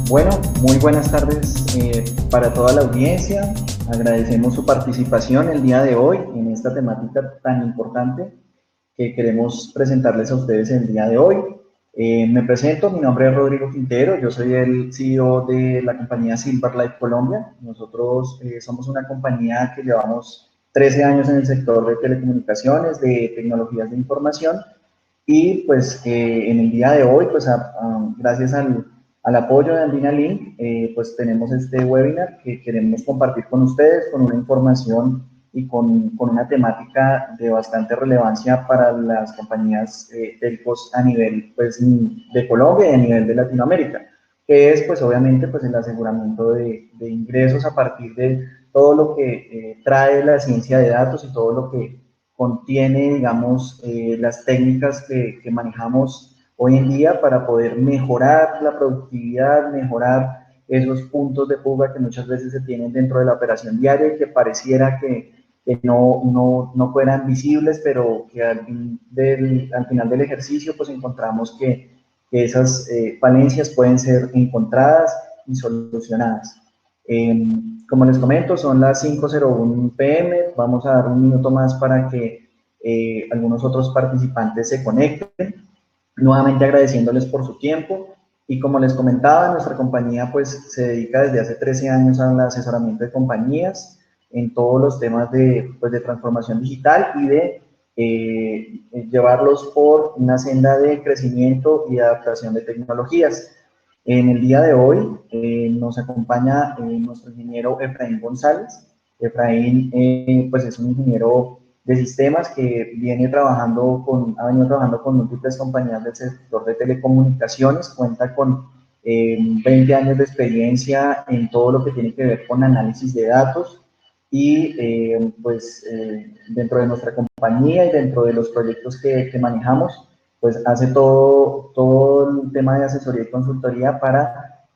Bueno, muy buenas tardes para toda la audiencia. Agradecemos su participación el día de hoy en esta temática tan importante que queremos presentarles a ustedes el día de hoy. Me presento, mi nombre es Rodrigo Quintero, yo soy el CEO de la compañía Silverlight Colombia. Nosotros somos una compañía que llevamos 13 años en el sector de telecomunicaciones, de tecnologías de información y pues en el día de hoy, pues gracias al apoyo de Andina Link, pues tenemos este webinar que queremos compartir con ustedes con una información y con una temática de bastante relevancia para las compañías telcos a nivel pues, de Colombia y a nivel de Latinoamérica, que es pues obviamente pues el aseguramiento de ingresos a partir de todo lo que trae la ciencia de datos y todo lo que contiene, digamos, las técnicas que manejamos hoy en día para poder mejorar la productividad, mejorar esos puntos de fuga que muchas veces se tienen dentro de la operación diaria y que pareciera que no fueran visibles, pero que al final del ejercicio pues encontramos que esas falencias pueden ser encontradas y solucionadas. Como les comento, son las 5:01 p.m. Vamos a dar un minuto más para que algunos otros participantes se conecten. Nuevamente agradeciéndoles por su tiempo. Y como les comentaba, nuestra compañía pues se dedica desde hace 13 años al asesoramiento de compañías en todos los temas pues, de transformación digital y de llevarlos por una senda de crecimiento y adaptación de tecnologías. En el día de hoy nos acompaña nuestro ingeniero Efraín González. Efraín pues es un ingeniero de sistemas que ha venido trabajando con múltiples compañías del sector de telecomunicaciones, cuenta con 20 años de experiencia en todo lo que tiene que ver con análisis de datos y dentro de nuestra compañía y dentro de los proyectos que manejamos, pues hace todo el tema de asesoría y consultoría para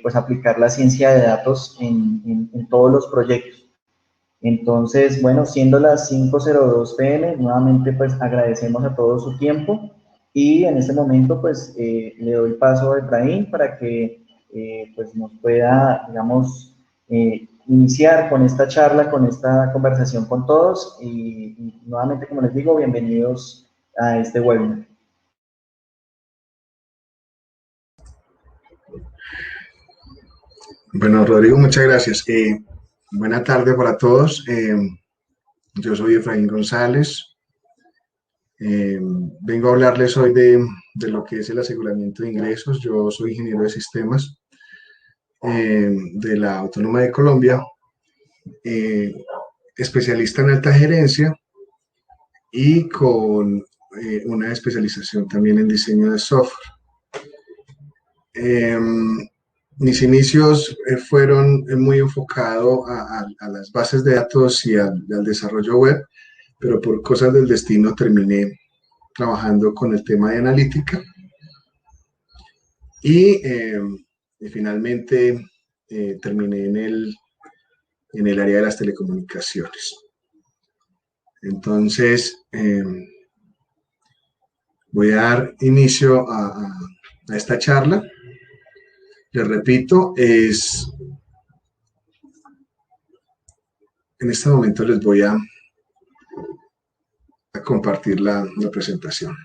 pues aplicar la ciencia de datos en todos los proyectos. Entonces, bueno, siendo las 5:02 p.m., nuevamente pues agradecemos a todos su tiempo y en este momento pues le doy paso a Efraín para que pues nos pueda, digamos, iniciar con esta charla, con esta conversación con todos y nuevamente, como les digo, bienvenidos a este webinar. Bueno, Rodrigo, muchas gracias. Buena tarde para todos. Yo soy Efraín González. Vengo a hablarles hoy de lo que es el aseguramiento de ingresos. Yo soy ingeniero de sistemas de la Autónoma de Colombia, especialista en alta gerencia y con una especialización también en diseño de software. Mis inicios fueron muy enfocados a las bases de datos y al desarrollo web, pero por cosas del destino terminé trabajando con el tema de analítica y finalmente terminé en el área de las telecomunicaciones. Entonces, voy a dar inicio a esta charla. Les repito, en este momento les voy a compartir la presentación.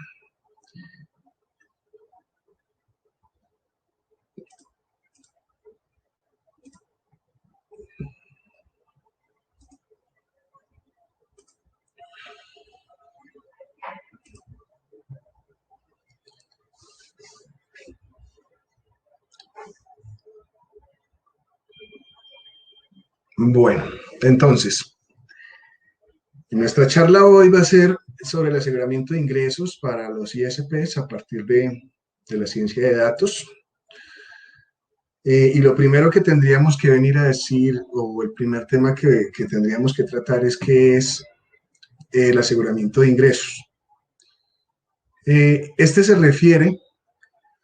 Bueno, entonces, nuestra charla hoy va a ser sobre el aseguramiento de ingresos para los ISPs a partir de la ciencia de datos. Y lo primero que tendríamos que venir a decir, o el primer tema que tendríamos que tratar es qué es el aseguramiento de ingresos. Este se refiere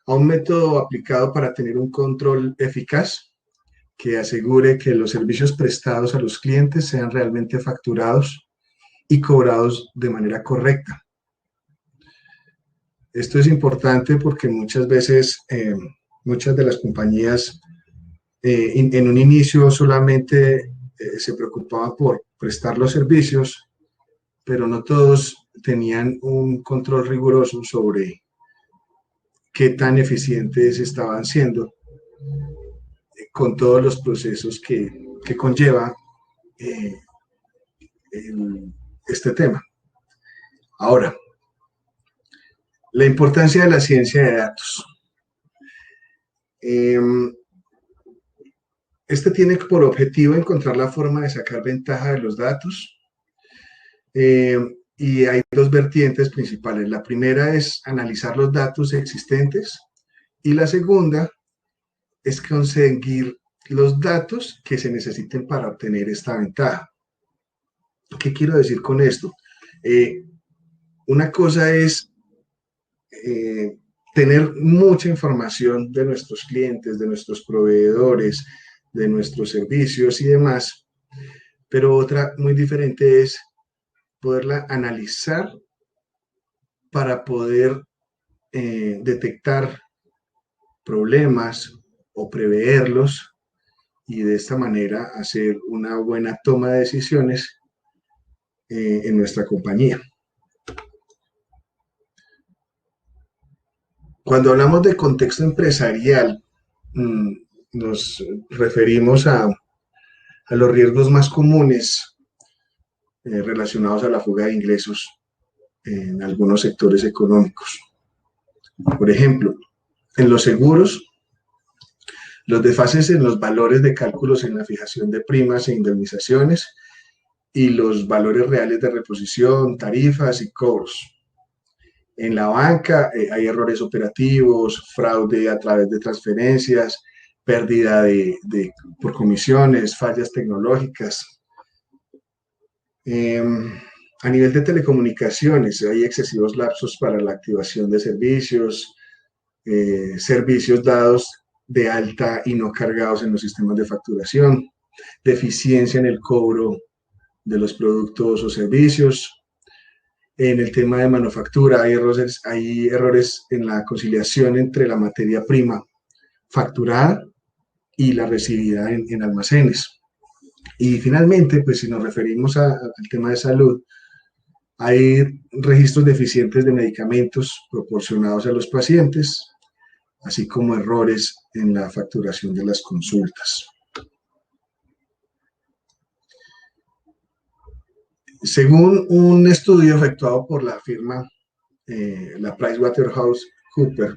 a un método aplicado para tener un control eficaz que asegure que los servicios prestados a los clientes sean realmente facturados y cobrados de manera correcta. Esto es importante porque muchas veces muchas de las compañías En un inicio solamente se preocupaban por prestar los servicios, pero no todos tenían un control riguroso sobre qué tan eficientes estaban siendo con todos los procesos que conlleva eh, este tema. Ahora, la importancia de la ciencia de datos. Este tiene por objetivo encontrar la forma de sacar ventaja de los datos. Y hay dos vertientes principales. La primera es analizar los datos existentes y la segunda es conseguir los datos que se necesiten para obtener esta ventaja. ¿Qué quiero decir con esto? Una cosa es tener mucha información de nuestros clientes, de nuestros proveedores, de nuestros servicios y demás, pero otra muy diferente es poderla analizar para poder detectar problemas o preverlos y de esta manera hacer una buena toma de decisiones en nuestra compañía. Cuando hablamos de contexto empresarial, nos referimos a los riesgos más comunes relacionados a la fuga de ingresos en algunos sectores económicos. Por ejemplo, en los seguros, los desfases en los valores de cálculos en la fijación de primas e indemnizaciones y los valores reales de reposición, tarifas y cobros. En la banca hay errores operativos, fraude a través de transferencias, pérdida por comisiones, fallas tecnológicas. A nivel de telecomunicaciones hay excesivos lapsos para la activación de servicios, servicios dados de alta y no cargados en los sistemas de facturación, deficiencia en el cobro de los productos o servicios. En el tema de manufactura hay errores en la conciliación entre la materia prima facturada y la recibida en almacenes. Y finalmente, pues si nos referimos al tema de salud, hay registros deficientes de medicamentos proporcionados a los pacientes, así como errores en la facturación de las consultas. Según un estudio efectuado por la firma, la PricewaterhouseCoopers,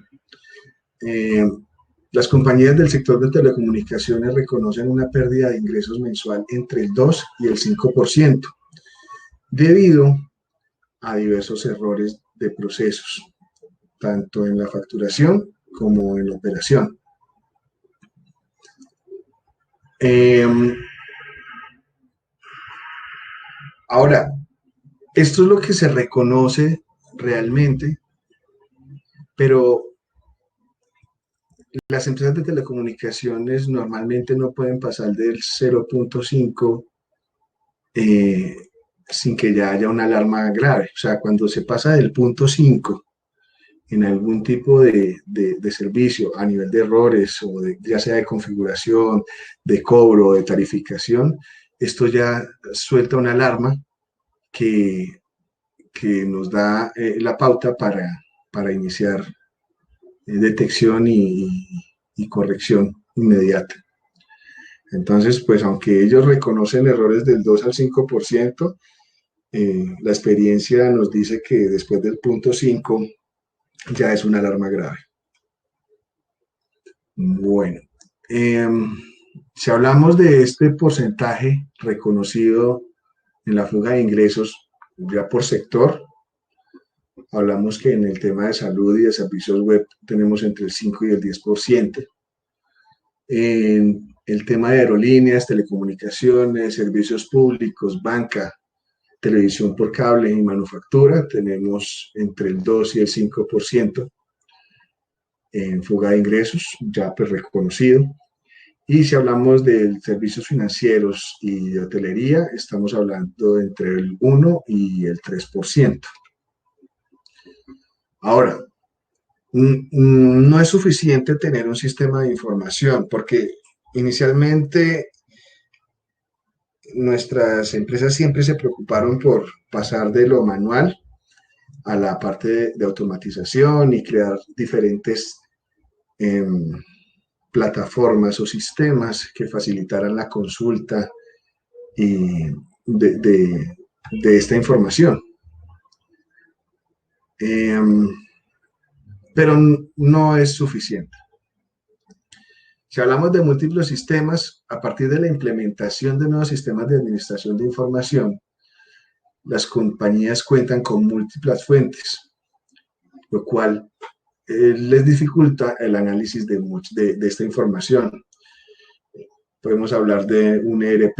las compañías del sector de telecomunicaciones reconocen una pérdida de ingresos mensual entre el 2 y el 5%, debido a diversos errores de procesos, tanto en la facturación como en la operación. Ahora, esto es lo que se reconoce realmente, pero las empresas de telecomunicaciones normalmente no pueden pasar del 0.5 sin que ya haya una alarma grave. O sea, cuando se pasa del 0.5 en algún tipo de servicio a nivel de errores o ya sea de configuración, de cobro, de tarificación, esto ya suelta una alarma que nos da la pauta para iniciar detección y corrección inmediata. Entonces, pues aunque ellos reconocen errores del 2 al 5%, la experiencia nos dice que después del 0.5 ya es una alarma grave. Bueno, si hablamos de este porcentaje reconocido en la fuga de ingresos ya por sector, hablamos que en el tema de salud y de servicios web tenemos entre el 5 y el 10%. En el tema de aerolíneas, telecomunicaciones, servicios públicos, banca, televisión por cable y manufactura, tenemos entre el 2 y el 5% en fuga de ingresos, ya pues reconocido. Y si hablamos de servicios financieros y de hotelería, estamos hablando entre el 1 y el 3%. Ahora, no es suficiente tener un sistema de información, porque Inicialmente, nuestras empresas siempre se preocuparon por pasar de lo manual a la parte de automatización y crear diferentes eh, plataformas o sistemas que facilitaran la consulta y de esta información. Eh, pero no es suficiente. Si hablamos de múltiples sistemas, a partir de la implementación de nuevos sistemas de administración de información, las compañías cuentan con múltiples fuentes, lo cual les dificulta el análisis de esta información. Podemos hablar de un ERP,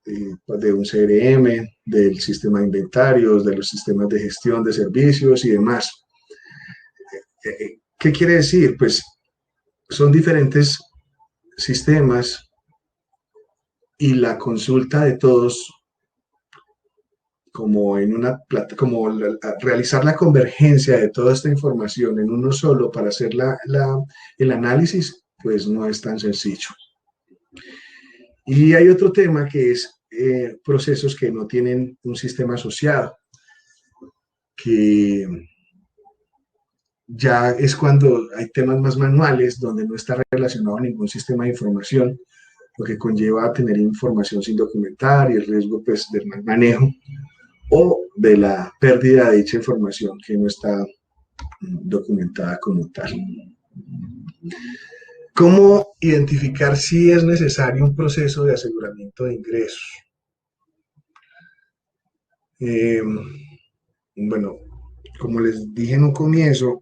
de un CRM, del sistema de inventarios, de los sistemas de gestión de servicios y demás. ¿Qué quiere decir? Pues son diferentes sistemas y la consulta de todos, como realizar la convergencia de toda esta información en uno solo para hacer el análisis, pues no es tan sencillo. Y hay otro tema que es procesos que no tienen un sistema asociado, que ya es cuando hay temas más manuales donde no está relacionado a ningún sistema de información, lo que conlleva a tener información sin documentar y el riesgo pues, del mal manejo o de la pérdida de dicha información que no está documentada como tal. ¿Cómo identificar si es necesario un proceso de aseguramiento de ingresos? Bueno, como les dije en un comienzo,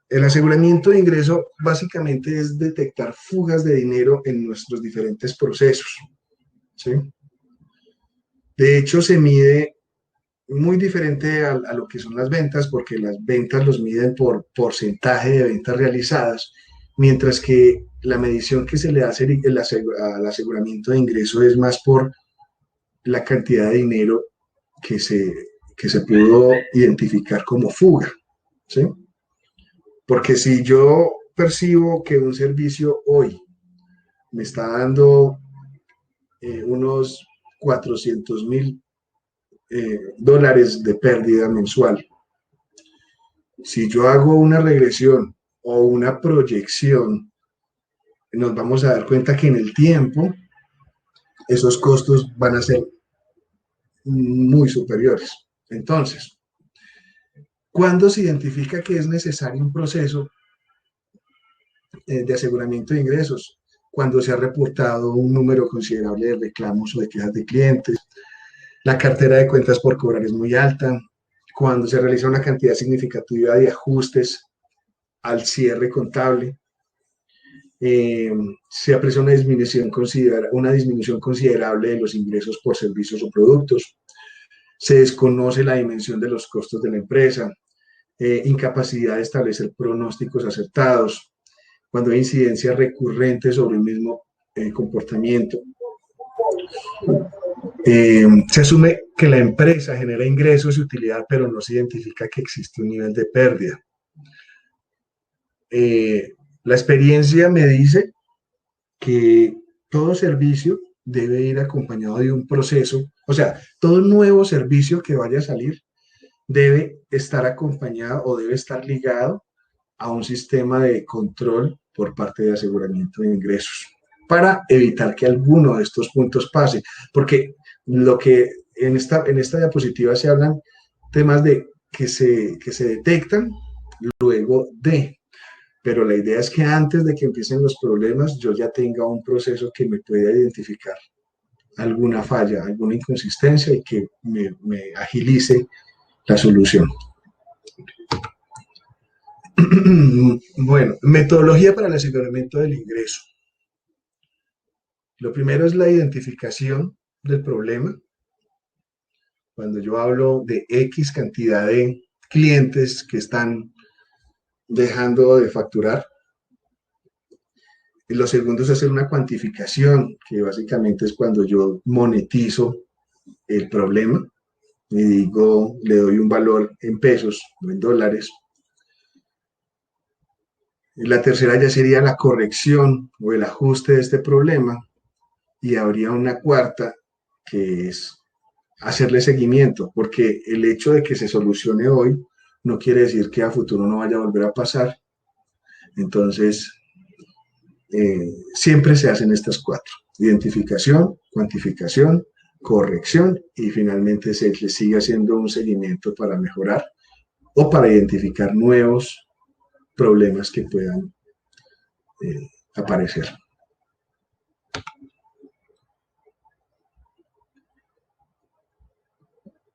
el aseguramiento de ingreso básicamente es detectar fugas de dinero en nuestros diferentes procesos, ¿sí? De hecho, se mide muy diferente a lo que son las ventas, porque las ventas los miden por porcentaje de ventas realizadas, mientras que la medición que se le hace al aseguramiento de ingreso es más por la cantidad de dinero que se pudo identificar como fuga, ¿sí? Porque si yo percibo que un servicio hoy me está dando unos 400.000 dólares de pérdida mensual, si yo hago una regresión o una proyección, nos vamos a dar cuenta que en el tiempo esos costos van a ser muy superiores. Entonces, ¿cuándo se identifica que es necesario un proceso de aseguramiento de ingresos? Cuando se ha reportado un número considerable de reclamos o de quejas de clientes, la cartera de cuentas por cobrar es muy alta, cuando se realiza una cantidad significativa de ajustes al cierre contable, se aprecia una disminución considerable de los ingresos por servicios o productos, se desconoce la dimensión de los costos de la empresa, incapacidad de establecer pronósticos acertados, cuando hay incidencias recurrentes sobre el mismo comportamiento. Se asume que la empresa genera ingresos y utilidad, pero no se identifica que existe un nivel de pérdida. La experiencia me dice que todo servicio debe ir acompañado de un proceso, o sea, todo nuevo servicio que vaya a salir debe estar acompañado o debe estar ligado a un sistema de control por parte de aseguramiento de ingresos para evitar que alguno de estos puntos pase, porque lo que en esta diapositiva se hablan temas de que se detectan luego de, pero la idea es que antes de que empiecen los problemas yo ya tenga un proceso que me pueda identificar alguna falla, alguna inconsistencia y que me agilice la solución. Bueno, metodología para el aseguramiento del ingreso. Lo primero es la identificación del problema. Cuando yo hablo de X cantidad de clientes que están dejando de facturar. Y lo segundo es hacer una cuantificación, que básicamente es cuando yo monetizo el problema y digo, le doy un valor en pesos o en dólares. La tercera ya sería la corrección o el ajuste de este problema. Y habría una cuarta, que es hacerle seguimiento, porque el hecho de que se solucione hoy no quiere decir que a futuro no vaya a volver a pasar. Entonces, siempre se hacen estas cuatro: identificación, cuantificación, corrección, y finalmente se le sigue haciendo un seguimiento para mejorar o para identificar nuevos problemas que puedan aparecer.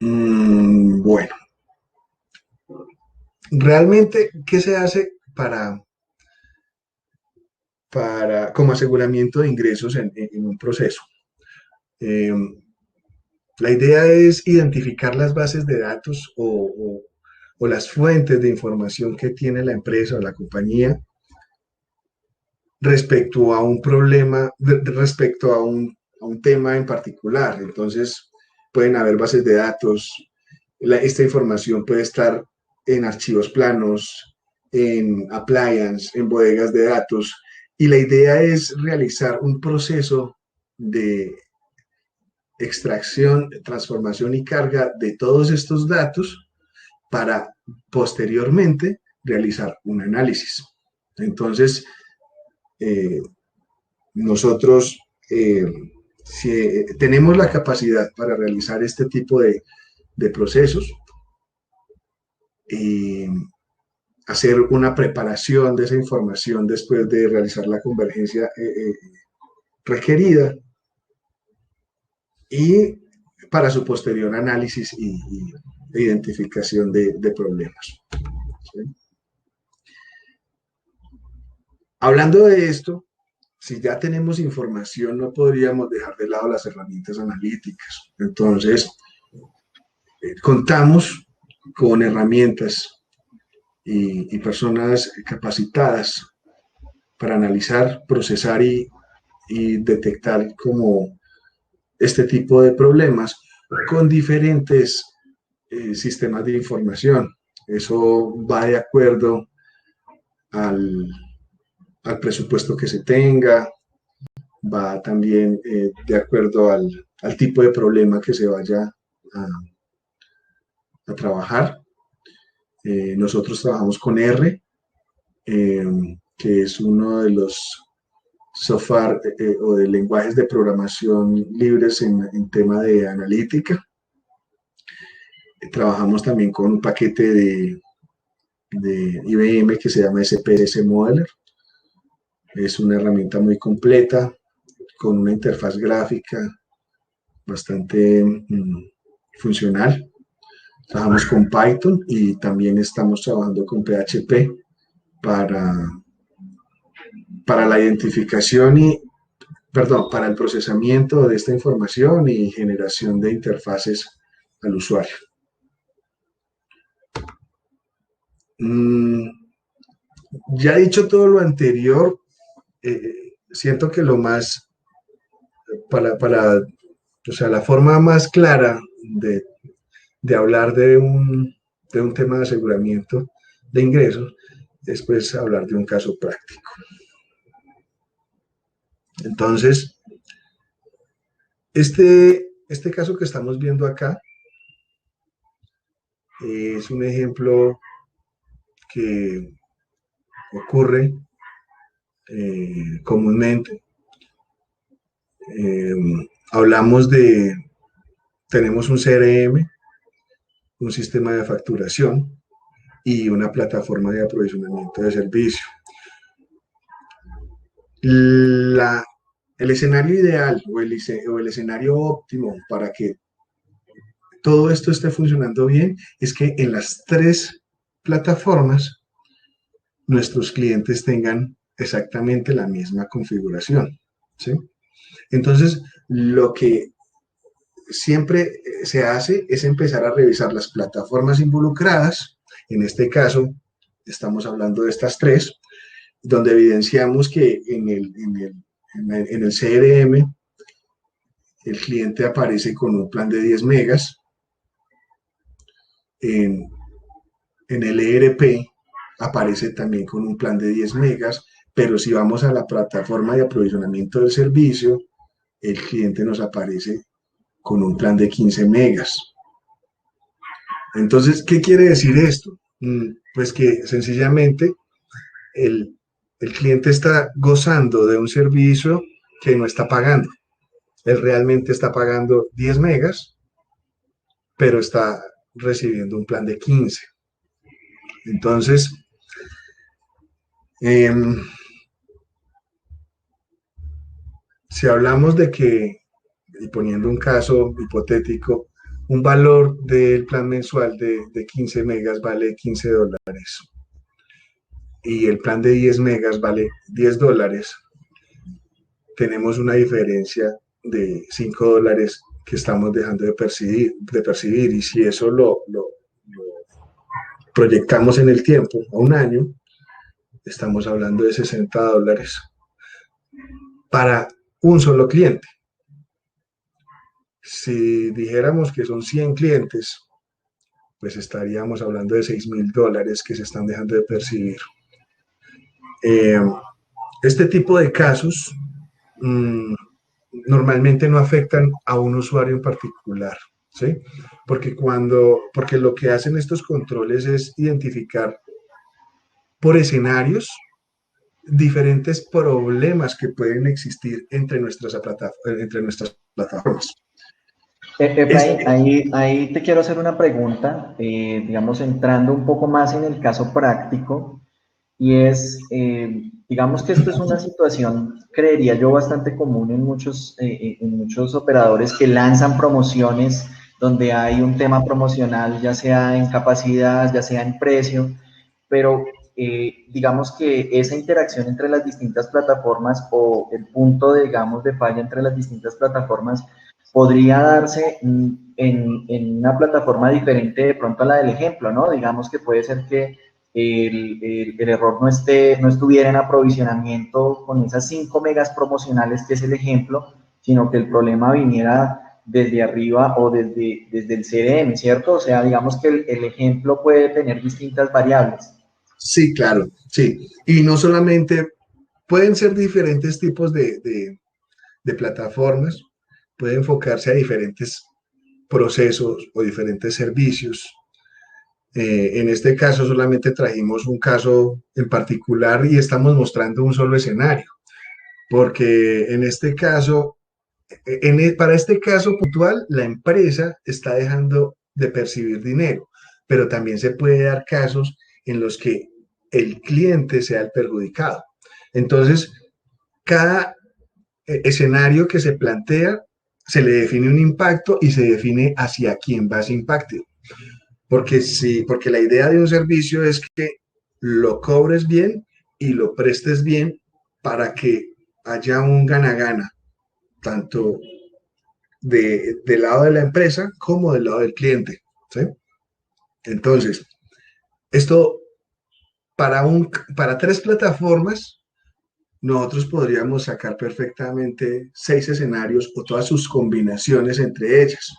Bueno, realmente, ¿qué se hace como aseguramiento de ingresos en un proceso? Eh, la idea es identificar las bases de datos o las fuentes de información que tiene la empresa o la compañía respecto a un problema, respecto a un tema en particular. Entonces, pueden haber bases de datos. Esta información puede estar en archivos planos, en appliance, en bodegas de datos. Y la idea es realizar un proceso de extracción, transformación y carga de todos estos datos para posteriormente realizar un análisis. Entonces, nosotros, si tenemos la capacidad para realizar este tipo de procesos y hacer una preparación de esa información después de realizar la convergencia requerida y para su posterior análisis y identificación de problemas. ¿Sí? Hablando de esto, si ya tenemos información, no podríamos dejar de lado las herramientas analíticas. Entonces, contamos con herramientas y personas capacitadas para analizar, procesar y detectar como este tipo de problemas con diferentes sistemas de información. Eso va de acuerdo al presupuesto que se tenga, va también de acuerdo al tipo de problema que se vaya a trabajar. Nosotros trabajamos con R, que es uno de los software o de lenguajes de programación libres en tema de analítica. Trabajamos también con un paquete de IBM que se llama SPS Modeler. Es una herramienta muy completa, con una interfaz gráfica bastante funcional. Trabajamos con Python y también estamos trabajando con PHP para la identificación para el procesamiento de esta información y generación de interfaces al usuario. Ya dicho todo lo anterior, siento que lo más, o sea, la forma más clara de hablar de un tema de aseguramiento de ingresos es pues hablar de un caso práctico. Entonces, este caso que estamos viendo acá es un ejemplo que ocurre comúnmente. Hablamos tenemos un CRM, un sistema de facturación y una plataforma de aprovisionamiento de servicio. El escenario ideal o el escenario óptimo para que todo esto esté funcionando bien es que en las tres plataformas nuestros clientes tengan exactamente la misma configuración, ¿sí? Entonces, lo que siempre se hace es empezar a revisar las plataformas involucradas. En este caso, estamos hablando de estas tres, donde evidenciamos que en el CRM el cliente aparece con un plan de 10 megas. En el ERP aparece también con un plan de 10 megas, pero si vamos a la plataforma de aprovisionamiento del servicio, el cliente nos aparece con un plan de 15 megas. Entonces, ¿qué quiere decir esto? Pues que sencillamente el, el cliente está gozando de un servicio que no está pagando. Él realmente está pagando 10 megas, pero está recibiendo un plan de 15. Entonces, eh, si hablamos de que, y poniendo un caso hipotético, un valor del plan mensual de 15 megas vale $15 y el plan de 10 megas vale $10, tenemos una diferencia de $5 que estamos dejando de percibir, y si eso lo proyectamos en el tiempo, a un año, estamos hablando de $60 para un solo cliente. Si dijéramos que son 100 clientes, pues estaríamos hablando de $6,000 que se están dejando de percibir. Eh, este tipo de casos normalmente no afectan a un usuario en particular, ¿sí? Porque lo que hacen estos controles es identificar por escenarios diferentes problemas que pueden existir entre nuestras plataformas. Efraín, ahí te quiero hacer una pregunta, digamos, entrando un poco más en el caso práctico, y es, digamos que esto es una situación, creería yo, bastante común en muchos operadores que lanzan promociones donde hay un tema promocional, ya sea en capacidad, ya sea en precio, pero digamos que esa interacción entre las distintas plataformas o el punto, digamos, de falla entre las distintas plataformas podría darse en una plataforma diferente de pronto a la del ejemplo, ¿no? Digamos que puede ser que el error no estuviera en aprovisionamiento con esas 5 megas promocionales que es el ejemplo, sino que el problema viniera desde arriba o desde el CRM, ¿cierto? O sea, digamos que el ejemplo puede tener distintas variables. Sí, claro, sí. Y no solamente pueden ser diferentes tipos de plataformas, puede enfocarse a diferentes procesos o diferentes servicios. En este caso solamente trajimos un caso en particular y estamos mostrando un solo escenario, porque en este caso, para este caso puntual, la empresa está dejando de percibir dinero, pero también se puede dar casos en los que el cliente sea el perjudicado. Entonces, cada escenario que se plantea, se le define un impacto y se define hacia quién va ese impacto. Porque la idea de un servicio es que lo cobres bien y lo prestes bien para que haya un gana-gana, tanto del lado de la empresa como del lado del cliente, ¿sí? Entonces, esto para 3 plataformas, nosotros podríamos sacar perfectamente 6 escenarios o todas sus combinaciones entre ellas.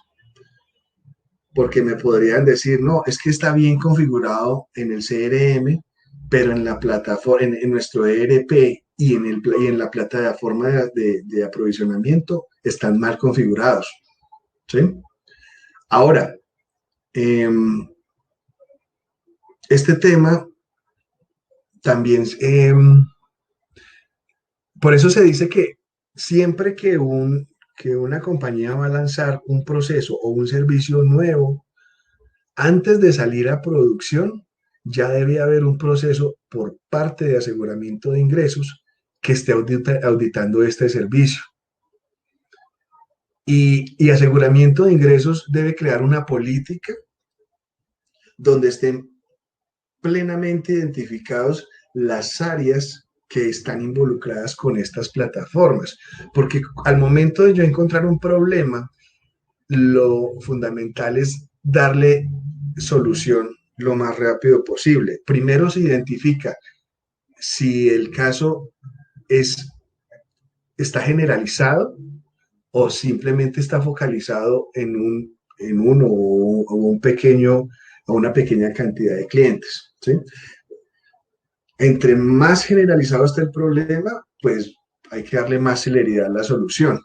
Porque me podrían decir, no, es que está bien configurado en el CRM, pero en la plataforma, en nuestro ERP y en la plataforma de aprovisionamiento están mal configurados, ¿sí? Ahora, este tema también, por eso se dice que siempre que una compañía va a lanzar un proceso o un servicio nuevo, antes de salir a producción, ya debe haber un proceso por parte de aseguramiento de ingresos que esté auditando este servicio. Y aseguramiento de ingresos debe crear una política donde estén plenamente identificados las áreas que están involucradas con estas plataformas. Porque al momento de yo encontrar un problema, lo fundamental es darle solución lo más rápido posible. Primero se identifica si el caso está generalizado o simplemente está focalizado en uno o una pequeña cantidad de clientes, ¿sí? Entre más generalizado esté el problema, pues hay que darle más celeridad a la solución.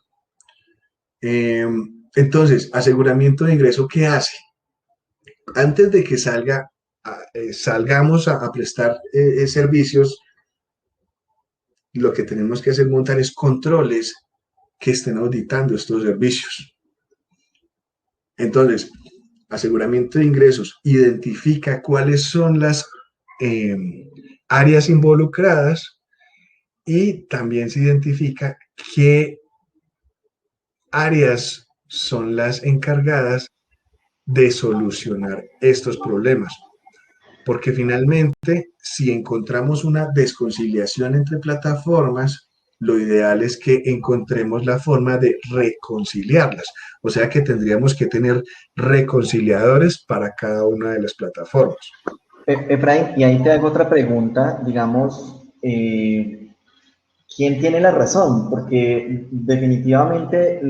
Entonces, aseguramiento de ingreso, ¿qué hace? Antes de que salgamos a prestar servicios, lo que tenemos que hacer montar es controles que estén auditando estos servicios. Entonces, aseguramiento de ingresos identifica cuáles son las áreas involucradas y también se identifica qué áreas son las encargadas de solucionar estos problemas. Porque finalmente, si encontramos una desconciliación entre plataformas, lo ideal es que encontremos la forma de reconciliarlas. O sea que tendríamos que tener reconciliadores para cada una de las plataformas. Efraín, y ahí te hago otra pregunta, digamos, ¿quién tiene la razón? Porque definitivamente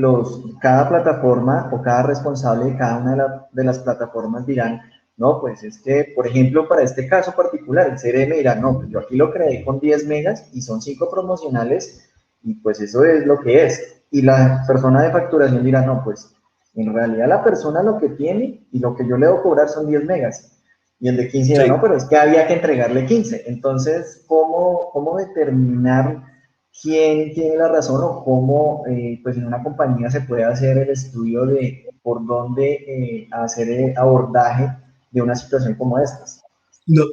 cada plataforma o cada responsable de cada una de las plataformas dirán, no, pues es que, por ejemplo, para este caso particular, el CRM dirá, no, pues yo aquí lo creé con 10 megas y son 5 promocionales y pues eso es lo que es. Y la persona de facturación dirá, no, pues en realidad la persona lo que tiene y lo que yo le debo cobrar son 10 megas. Y el de 15 dirá, Sí. no, pero es que había que entregarle 15. Entonces, ¿cómo determinar quién tiene la razón o cómo pues en una compañía se puede hacer el estudio de por dónde hacer abordaje de una situación como estas? No,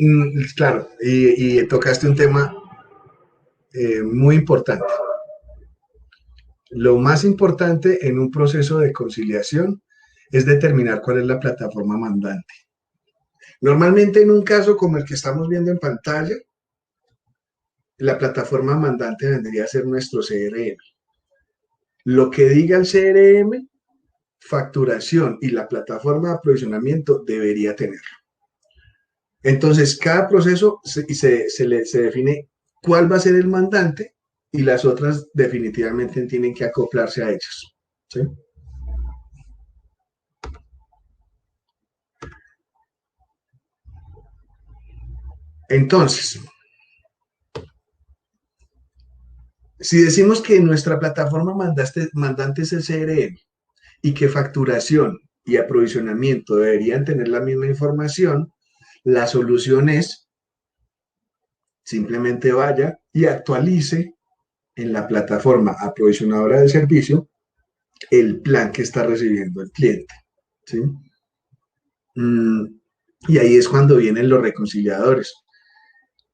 claro, y tocaste un tema muy importante. Lo más importante en un proceso de conciliación es determinar cuál es la plataforma mandante. Normalmente en un caso como el que estamos viendo en pantalla, la plataforma mandante vendría a ser nuestro CRM. Lo que diga el CRM, facturación y la plataforma de aprovisionamiento debería tenerlo. Entonces, cada proceso se define cuál va a ser el mandante y las otras definitivamente tienen que acoplarse a ellos. ¿Sí? Entonces, si decimos que nuestra plataforma mandante es el CRM y que facturación y aprovisionamiento deberían tener la misma información, la solución es simplemente vaya y actualice en la plataforma aprovisionadora de servicio el plan que está recibiendo el cliente. ¿Sí? Y ahí es cuando vienen los reconciliadores,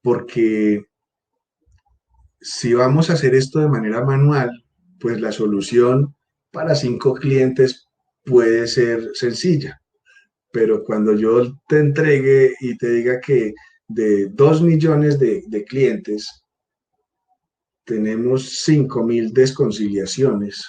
porque si vamos a hacer esto de manera manual, pues la solución para 5 clientes puede ser sencilla, pero cuando yo te entregue y te diga que de 2 millones de clientes tenemos 5.000 desconciliaciones,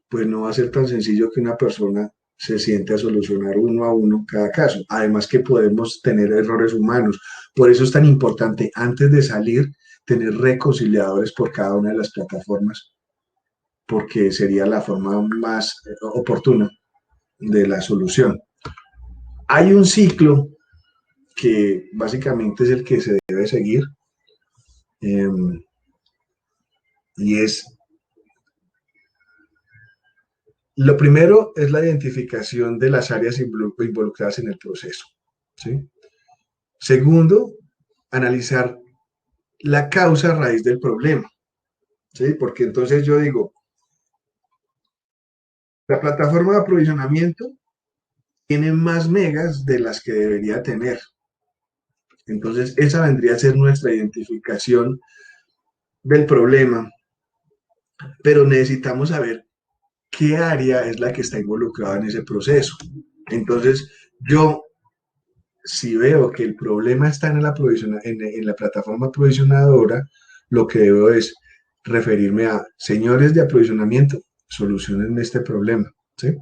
pues no va a ser tan sencillo que una persona se siente a solucionar uno a uno cada caso. Además que podemos tener errores humanos. Por eso es tan importante antes de salir tener reconciliadores por cada una de las plataformas, porque sería la forma más oportuna de la solución. Hay un ciclo que básicamente es el que se debe seguir y es lo primero es la identificación de las áreas involucradas en el proceso. ¿Sí? Segundo, analizar la causa raíz del problema. ¿Sí? Porque entonces yo digo, la plataforma de aprovisionamiento tiene más megas de las que debería tener. Entonces, esa vendría a ser nuestra identificación del problema. Pero necesitamos saber qué área es la que está involucrada en ese proceso. Entonces, yo, si veo que el problema está en la plataforma aprovisionadora, lo que debo es referirme a señores de aprovisionamiento, solucionen este problema. ¿Sí?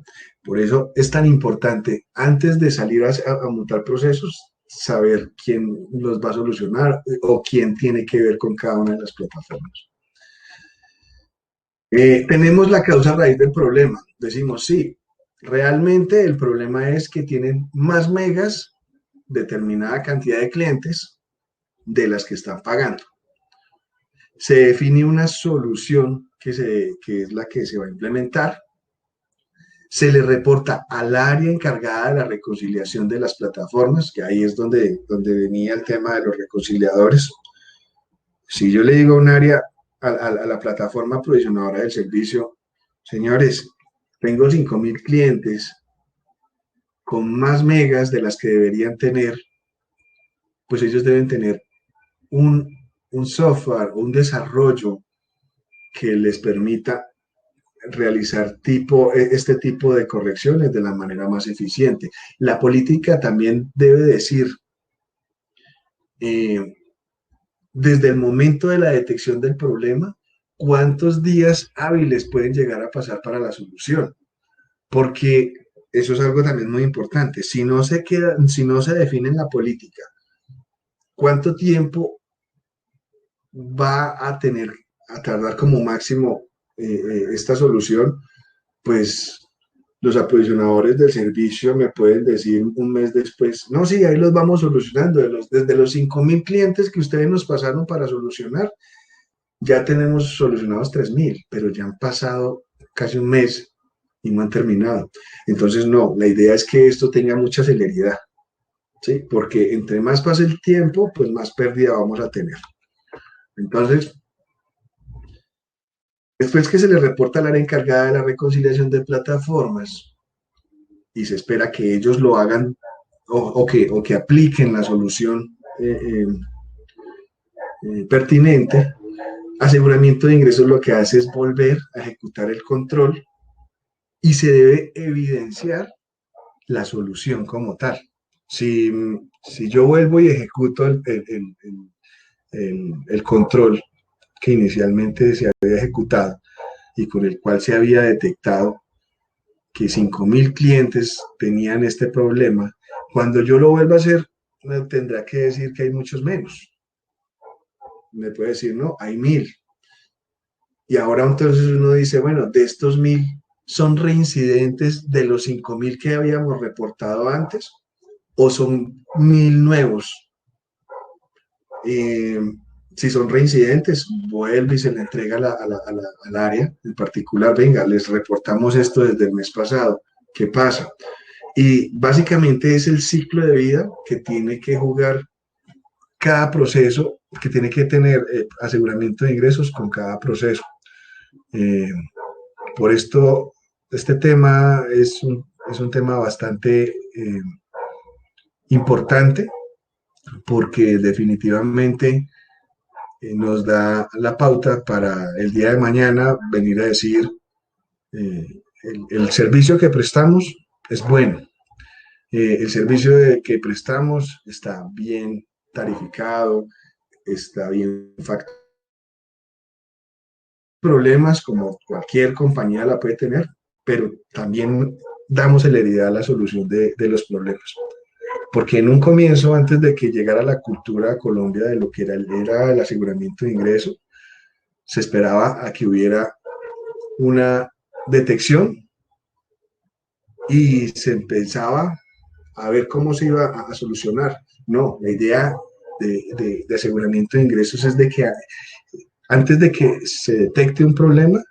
Por eso es tan importante, antes de salir a montar procesos, saber quién los va a solucionar o quién tiene que ver con cada una de las plataformas. Tenemos la causa raíz del problema. Decimos, sí, realmente el problema es que tienen más megas, determinada cantidad de clientes, de las que están pagando. Se define una solución que es la que se va a implementar. Se le reporta al área encargada de la reconciliación de las plataformas, que ahí es donde venía el tema de los reconciliadores. Si yo le digo a un área, a la plataforma provisionadora del servicio, señores, tengo 5.000 clientes con más megas de las que deberían tener, pues ellos deben tener un software, un desarrollo que les permita realizar este tipo de correcciones de la manera más eficiente. La política también debe decir, desde el momento de la detección del problema, cuántos días hábiles pueden llegar a pasar para la solución, porque eso es algo también muy importante. Si no se define en la política cuánto tiempo va a tardar como máximo esta solución, pues los aprovisionadores del servicio me pueden decir un mes después, no, sí, ahí los vamos solucionando, desde los 5.000 clientes que ustedes nos pasaron para solucionar, ya tenemos solucionados 3.000, pero ya han pasado casi un mes y no han terminado. Entonces, no, la idea es que esto tenga mucha celeridad, ¿sí? Porque entre más pase el tiempo, pues más pérdida vamos a tener. Entonces, después que se le reporta al área encargada de la reconciliación de plataformas y se espera que ellos lo hagan o que apliquen la solución pertinente, aseguramiento de ingresos lo que hace es volver a ejecutar el control y se debe evidenciar la solución como tal. Si yo vuelvo y ejecuto el control que inicialmente se había ejecutado y con el cual se había detectado que 5.000 clientes tenían este problema, cuando yo lo vuelva a hacer, me tendrá que decir que hay muchos menos. Me puede decir, no, hay 1.000. Y ahora entonces uno dice, bueno, de estos 1.000 son reincidentes de los 5.000 que habíamos reportado antes, o son 1.000 nuevos. Si son reincidentes, vuelve y se le entrega al área en particular, venga, les reportamos esto desde el mes pasado, ¿qué pasa? Y básicamente es el ciclo de vida que tiene que jugar cada proceso, que tiene que tener aseguramiento de ingresos con cada proceso. Por esto, este tema es un tema bastante importante, porque definitivamente nos da la pauta para el día de mañana venir a decir el servicio que prestamos es bueno, el servicio que prestamos está bien tarificado, está bien facturado. Problemas como cualquier compañía la puede tener, pero también damos celeridad a la solución de los problemas. Porque en un comienzo, antes de que llegara la cultura a Colombia de lo que era el aseguramiento de ingresos, se esperaba a que hubiera una detección y se empezaba a ver cómo se iba a solucionar. No, la idea de aseguramiento de ingresos es de que antes de que se detecte un problema,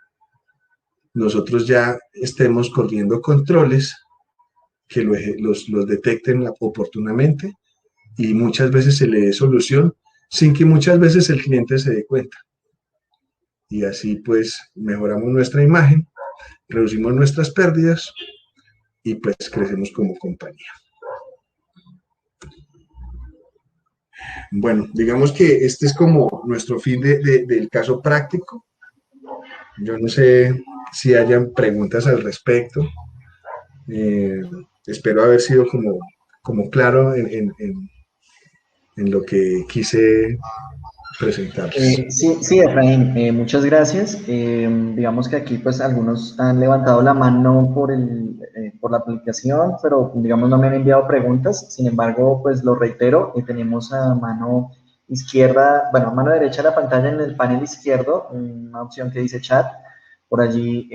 nosotros ya estemos corriendo controles que los detecten oportunamente y muchas veces se le dé solución sin que muchas veces el cliente se dé cuenta. Y así pues mejoramos nuestra imagen, reducimos nuestras pérdidas y pues crecemos como compañía. Bueno, digamos que este es como nuestro fin del caso práctico. Yo no sé si hayan preguntas al respecto. Espero haber sido como claro en lo que quise presentarles. Sí, Efraín, muchas gracias. Digamos que aquí pues algunos han levantado la mano por la aplicación, pero digamos no me han enviado preguntas. Sin embargo, pues lo reitero, tenemos a mano izquierda, bueno, a mano derecha de la pantalla en el panel izquierdo, una opción que dice chat. Por allí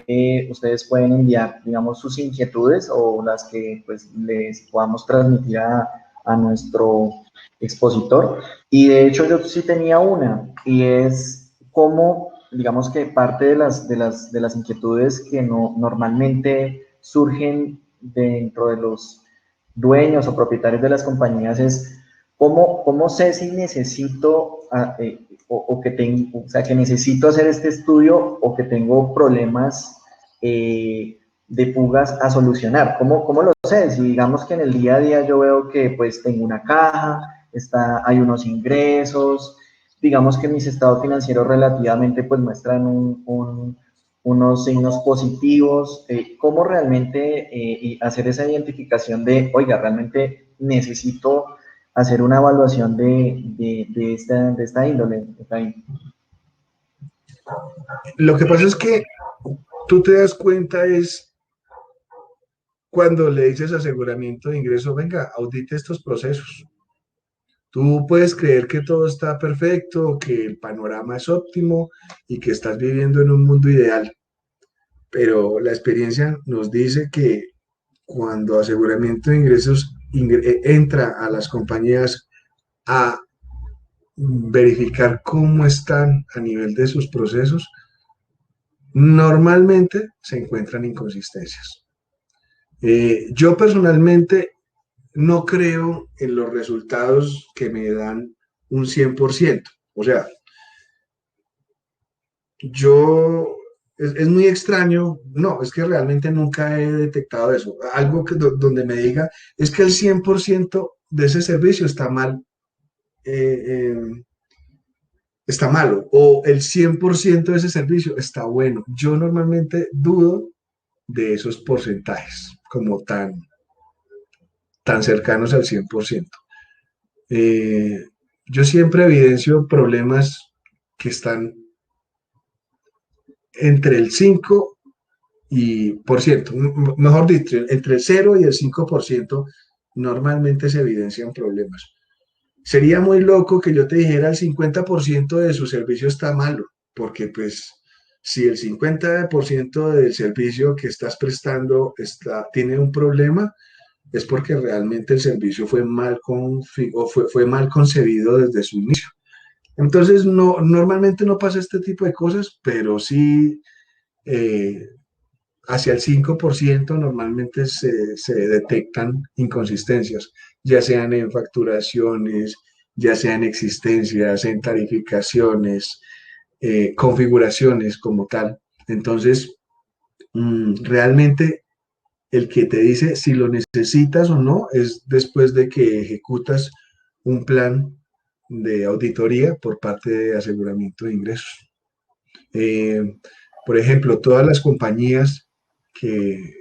ustedes pueden enviar, digamos, sus inquietudes o las que pues les podamos transmitir a nuestro expositor. Y de hecho yo sí tenía una, y es cómo, digamos que parte de las inquietudes que no, normalmente surgen dentro de los dueños o propietarios de las compañías es cómo sé si necesito o que tengo, o sea, que necesito hacer este estudio o que tengo problemas de fugas a solucionar. ¿Cómo lo sé? Si digamos que en el día a día yo veo que pues tengo una caja, hay unos ingresos, digamos que mis estados financieros relativamente pues muestran unos signos positivos, cómo realmente hacer esa identificación de, oiga, realmente necesito hacer una evaluación de esta índole. Lo que pasa es que tú te das cuenta es cuando le dices aseguramiento de ingreso, venga, audite estos procesos. Tú puedes creer que todo está perfecto, que el panorama es óptimo y que estás viviendo en un mundo ideal, pero la experiencia nos dice que cuando aseguramiento de ingresos entra a las compañías a verificar cómo están a nivel de sus procesos, normalmente se encuentran inconsistencias. Yo personalmente no creo en los resultados que me dan un 100%. O sea, es muy extraño, no, es que realmente nunca he detectado eso. Algo donde me diga, es que el 100% de ese servicio está mal, eh, eh, está malo, o el 100% de ese servicio está bueno. Yo normalmente dudo de esos porcentajes como tan cercanos al 100%. Eh, yo siempre evidencio problemas que están entre el 5 y por ciento, mejor dicho, entre el 0 y el 5% normalmente se evidencian problemas. Sería muy loco que yo te dijera el 50% de su servicio está malo, porque pues si el 50% del servicio que estás prestando tiene un problema, es porque realmente el servicio fue mal concebido desde su inicio. Entonces, no, normalmente no pasa este tipo de cosas, pero sí eh, hacia el 5% normalmente se detectan inconsistencias, ya sean en facturaciones, ya sean en existencias, en tarificaciones, configuraciones como tal. Entonces, realmente el que te dice si lo necesitas o no es después de que ejecutas un plan de auditoría por parte de aseguramiento de ingresos. Eh, por ejemplo, todas las compañías que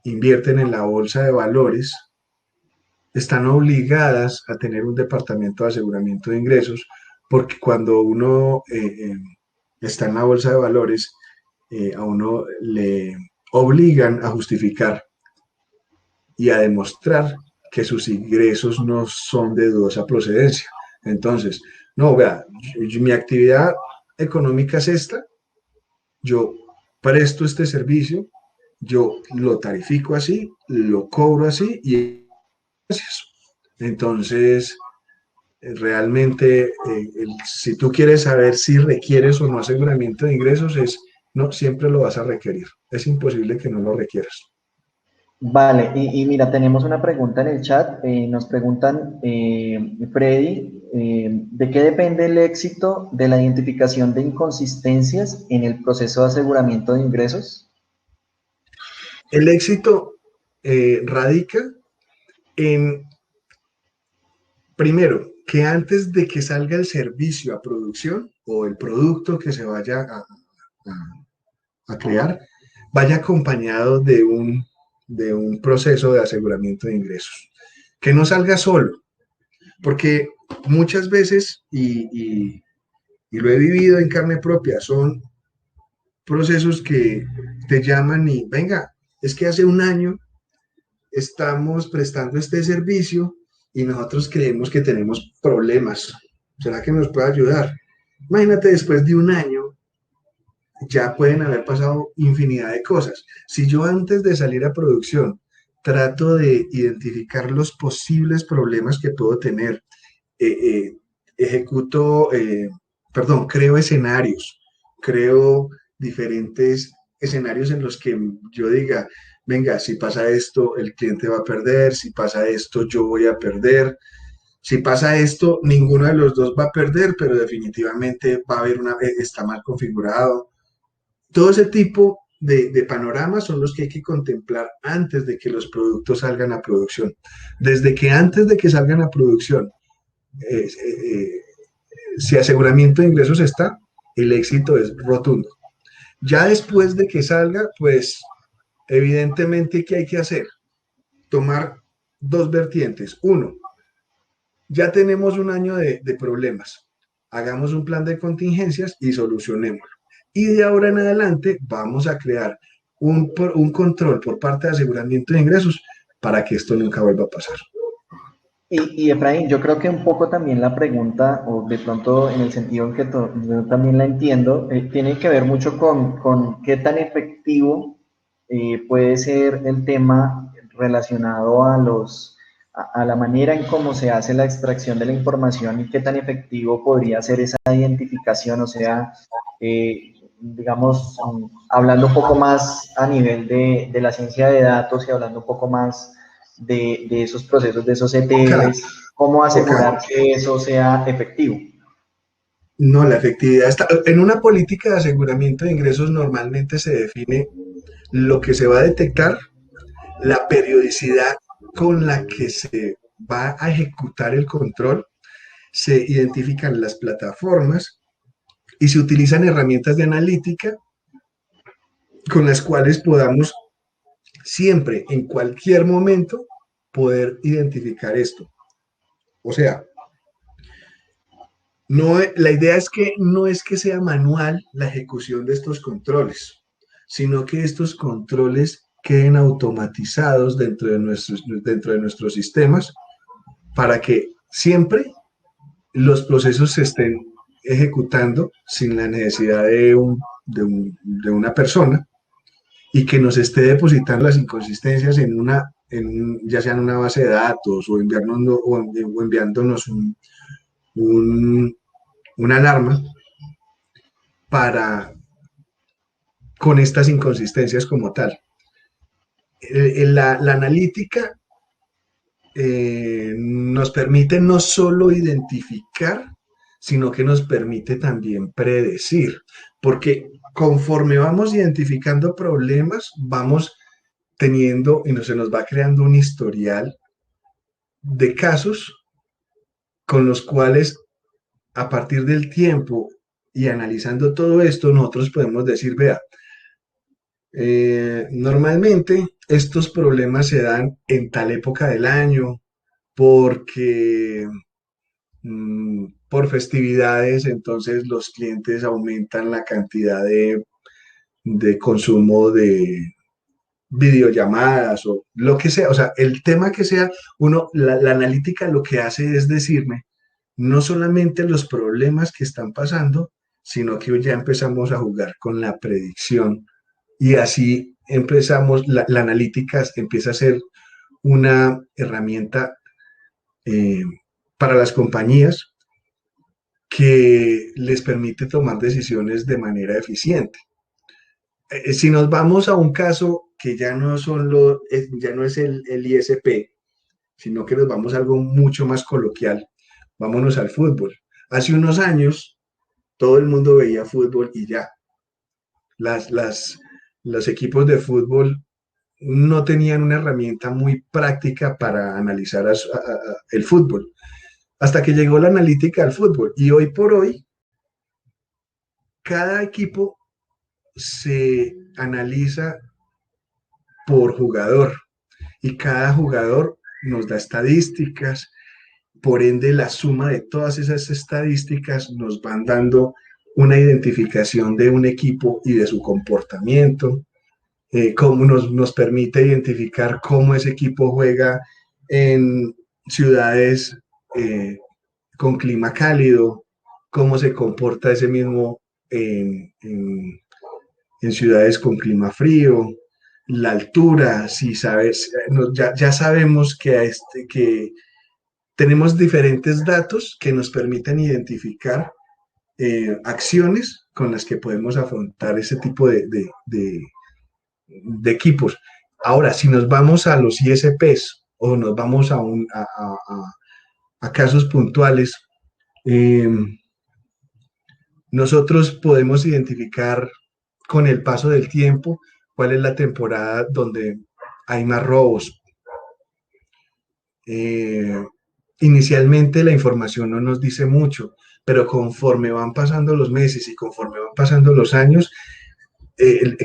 invierten en la bolsa de valores están obligadas a tener un departamento de aseguramiento de ingresos porque cuando uno está en la bolsa de valores, a uno le obligan a justificar y a demostrar que sus ingresos no son de dudosa procedencia. Entonces, no, vea, mi actividad económica es esta, yo presto este servicio, yo lo tarifico así, lo cobro así y gracias. Entonces, realmente, si tú quieres saber si requieres o no aseguramiento de ingresos, no, siempre lo vas a requerir. Es imposible que no lo requieras. Vale, y mira, tenemos una pregunta en el chat. Nos preguntan, Freddy, ¿de qué depende el éxito de la identificación de inconsistencias en el proceso de aseguramiento de ingresos? El éxito radica en, primero, que antes de que salga el servicio a producción o el producto que se vaya a crear, vaya acompañado de un proceso de aseguramiento de ingresos. Que no salga solo, porque muchas veces, y lo he vivido en carne propia, son procesos que te llaman y, venga, es que hace un año estamos prestando este servicio y nosotros creemos que tenemos problemas. ¿Será que nos puede ayudar? Imagínate, después de un año ya pueden haber pasado infinidad de cosas. Si yo antes de salir a producción trato de identificar los posibles problemas que puedo tener ejecuto, creo escenarios, creo diferentes escenarios en los que yo diga, venga, si pasa esto, el cliente va a perder, si pasa esto, yo voy a perder, si pasa esto, ninguno de los dos va a perder, pero definitivamente va a haber está mal configurado. Todo ese tipo de panoramas son los que hay que contemplar antes de que los productos salgan a producción. Desde que antes de que salgan a producción, eh, eh, si aseguramiento de ingresos está, el éxito es rotundo. Ya después de que salga, pues evidentemente, ¿qué hay que hacer? Tomar dos vertientes. Uno, ya tenemos un año de problemas. Hagamos un plan de contingencias y solucionémoslo. Y de ahora en adelante vamos a crear un control por parte de aseguramiento de ingresos para que esto nunca vuelva a pasar. Y Efraín, yo creo que un poco también la pregunta, o de pronto en el sentido en que yo también la entiendo, tiene que ver mucho con qué tan efectivo puede ser el tema relacionado a la manera en cómo se hace la extracción de la información y qué tan efectivo podría ser esa identificación, o sea, digamos, hablando un poco más a nivel de la ciencia de datos y hablando un poco más de esos procesos, de esos Ojalá, ETLs, cómo ojalá. asegurar que eso sea efectivo. No, la efectividad está. En una política de aseguramiento de ingresos normalmente se define lo que se va a detectar, la periodicidad con la que se va a ejecutar el control, se identifican las plataformas y se utilizan herramientas de analítica con las cuales podamos siempre, en cualquier momento, poder identificar esto. O sea, no, la idea es que no es que sea manual la ejecución de estos controles, sino que estos controles queden automatizados dentro de nuestros sistemas para que siempre los procesos se estén ejecutando sin la necesidad de una persona y que nos esté depositando las inconsistencias ya sea en una base de datos o enviándonos un, una alarma para con estas inconsistencias como tal. La analítica nos permite no solo identificar, sino que nos permite también predecir, porque conforme vamos identificando problemas, vamos teniendo y se nos va creando un historial de casos con los cuales a partir del tiempo y analizando todo esto, nosotros podemos decir, vea, normalmente estos problemas se dan en tal época del año porque por festividades, entonces los clientes aumentan la cantidad de consumo de videollamadas o lo que sea. O sea, el tema que sea, la analítica lo que hace es decirme no solamente los problemas que están pasando, sino que ya empezamos a jugar con la predicción y así empezamos, la analítica empieza a ser una herramienta eh, para las compañías que les permite tomar decisiones de manera eficiente. Si nos vamos a un caso que ya no, ya no es el ISP, sino que nos vamos a algo mucho más coloquial, vámonos al fútbol. Hace unos años todo el mundo veía fútbol y ya. Las, las, los equipos de fútbol no tenían una herramienta muy práctica para analizar el fútbol, hasta que llegó la analítica al fútbol. Y hoy por hoy, cada equipo se analiza por jugador y cada jugador nos da estadísticas, por ende la suma de todas esas estadísticas nos van dando una identificación de un equipo y de su comportamiento, cómo nos permite identificar cómo ese equipo juega en ciudades con clima cálido, cómo se comporta ese mismo en ciudades con clima frío, la altura, si sabes, ya sabemos que tenemos diferentes datos que nos permiten identificar acciones con las que podemos afrontar ese tipo de equipos. Ahora, si nos vamos a los ISPs o nos vamos a casos puntuales, eh, nosotros podemos identificar con el paso del tiempo cuál es la temporada donde hay más robos. Inicialmente la información no nos dice mucho, pero conforme van pasando los meses y conforme van pasando los años,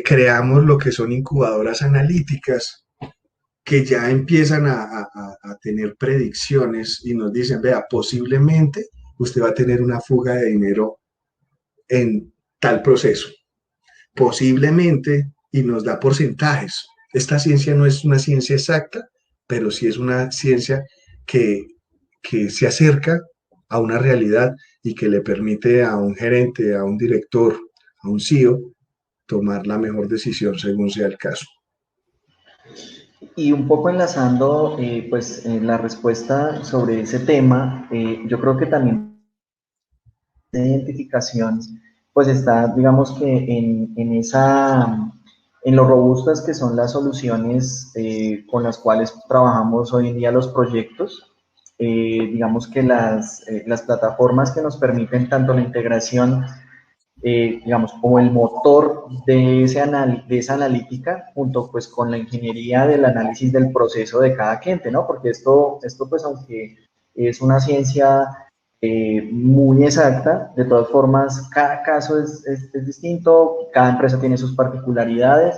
creamos lo que son incubadoras analíticas que ya empiezan a tener predicciones y nos dicen, vea, posiblemente usted va a tener una fuga de dinero en tal proceso, posiblemente, y nos da porcentajes. Esta ciencia no es una ciencia exacta, pero sí es una ciencia que se acerca a una realidad y que le permite a un gerente, a un director, a un CEO, tomar la mejor decisión según sea el caso. Y un poco enlazando pues la respuesta sobre ese tema, yo creo que también de identificación pues está digamos que en lo robustas que son las soluciones con las cuales trabajamos hoy en día los proyectos. Digamos que las plataformas que nos permiten tanto la integración digamos, como el motor de esa analítica, junto pues con la ingeniería del análisis del proceso de cada cliente, ¿no? Porque esto pues aunque es una ciencia muy exacta, de todas formas, cada caso es distinto, cada empresa tiene sus particularidades,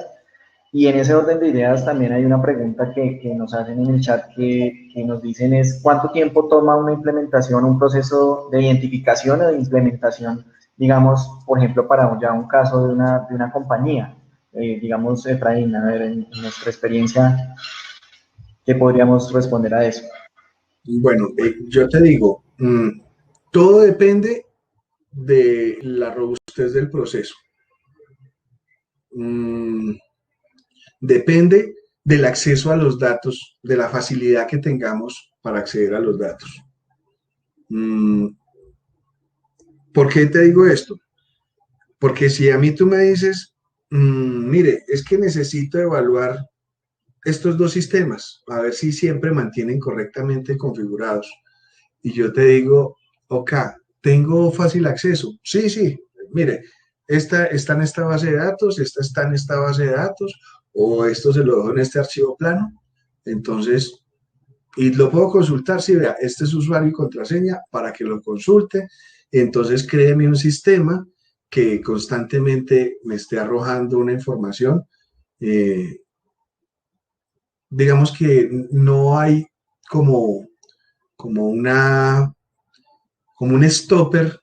y en ese orden de ideas también hay una pregunta que nos hacen en el chat que nos dicen es ¿cuánto tiempo toma una implementación, un proceso de identificación o de implementación, digamos, por ejemplo, para ya un caso de una compañía? Digamos, Efraín, a ver, en nuestra experiencia, ¿qué podríamos responder a eso? Bueno, yo te digo, todo depende de la robustez del proceso. Depende del acceso a los datos, de la facilidad que tengamos para acceder a los datos. ¿Por qué te digo esto? Porque si a mí tú me dices, mire, es que necesito evaluar estos dos sistemas, a ver si siempre mantienen correctamente configurados. Y yo te digo, ok, ¿tengo fácil acceso? Sí, sí, mire, esta está en esta base de datos, esta está en esta base de datos, o esto se lo dejo en este archivo plano. Entonces, y lo puedo consultar, si vea, este es usuario y contraseña para que lo consulte. Entonces, créeme un sistema que constantemente me esté arrojando una información. Digamos que no hay como, como, una, como un stopper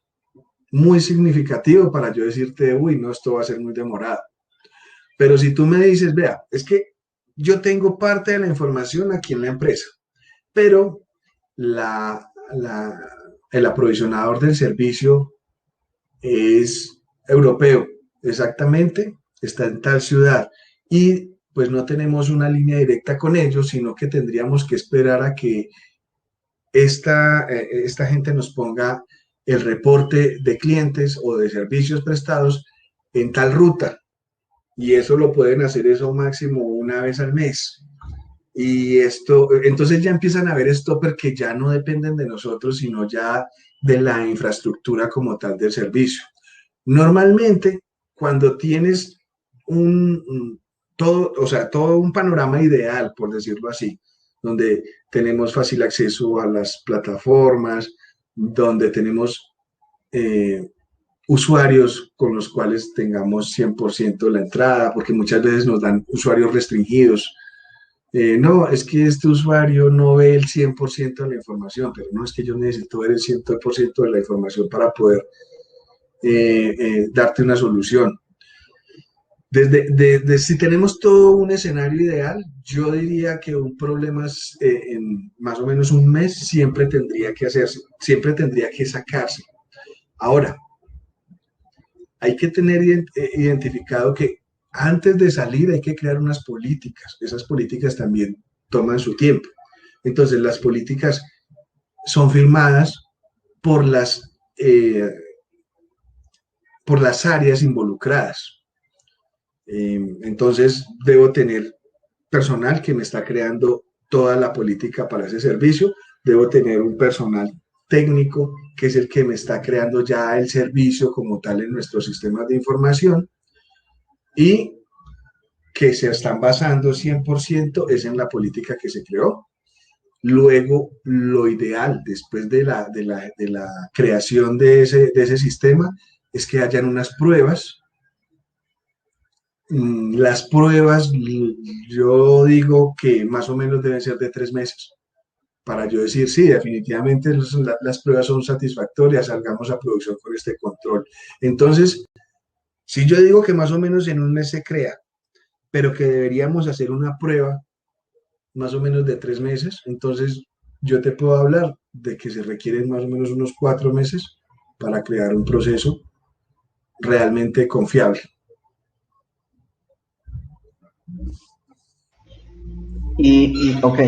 muy significativo para yo decirte, uy, no, esto va a ser muy demorado. Pero si tú me dices, vea, es que yo tengo parte de la información aquí en la empresa, pero el aprovisionador del servicio es europeo, exactamente, está en tal ciudad y pues no tenemos una línea directa con ellos, sino que tendríamos que esperar a que esta gente nos ponga el reporte de clientes o de servicios prestados en tal ruta. Y eso lo pueden hacer eso máximo una vez al mes. Y esto, entonces ya empiezan a haber stopper que ya no dependen de nosotros, sino ya de la infraestructura como tal del servicio. Normalmente, cuando tienes todo, o sea, todo un panorama ideal, por decirlo así, donde tenemos fácil acceso a las plataformas, donde tenemos usuarios con los cuales tengamos 100% la entrada, porque muchas veces nos dan usuarios restringidos. No, es que este usuario no ve el 100% de la información, pero no es que yo necesito ver el 100% de la información para poder darte una solución. Si tenemos todo un escenario ideal, yo diría que un problema en más o menos un mes siempre tendría que hacerse, siempre tendría que sacarse. Ahora, hay que tener identificado que antes de salir hay que crear unas políticas. Esas políticas también toman su tiempo. Entonces, las políticas son firmadas por por las áreas involucradas. Entonces, debo tener personal que me está creando toda la política para ese servicio, debo tener un personal técnico que es el que me está creando ya el servicio como tal en nuestros sistemas de información y que se están basando 100% es en la política que se creó. Luego, lo ideal después de la creación de ese sistema es que hayan unas pruebas. Las pruebas, yo digo que más o menos deben ser de 3 meses para yo decir, sí, definitivamente las pruebas son satisfactorias, salgamos a producción con este control. Entonces, si yo digo que más o menos en un mes se crea, pero que deberíamos hacer una prueba más o menos de 3 meses, entonces yo te puedo hablar de que se requieren más o menos unos 4 meses para crear un proceso realmente confiable. Ok,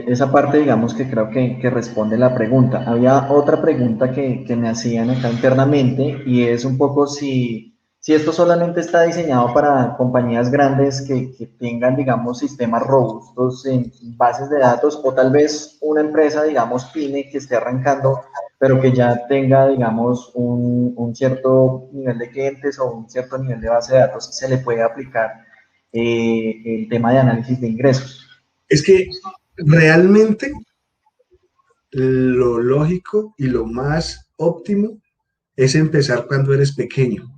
esa parte digamos que creo que responde la pregunta. Había otra pregunta que me hacían acá internamente y es un poco si esto solamente está diseñado para compañías grandes que tengan, digamos, sistemas robustos en bases de datos o tal vez una empresa, digamos, pyme que esté arrancando, pero que ya tenga, digamos, un cierto nivel de clientes o un cierto nivel de base de datos, se le puede aplicar el tema de análisis de ingresos. Es que realmente lo lógico y lo más óptimo es empezar cuando eres pequeño.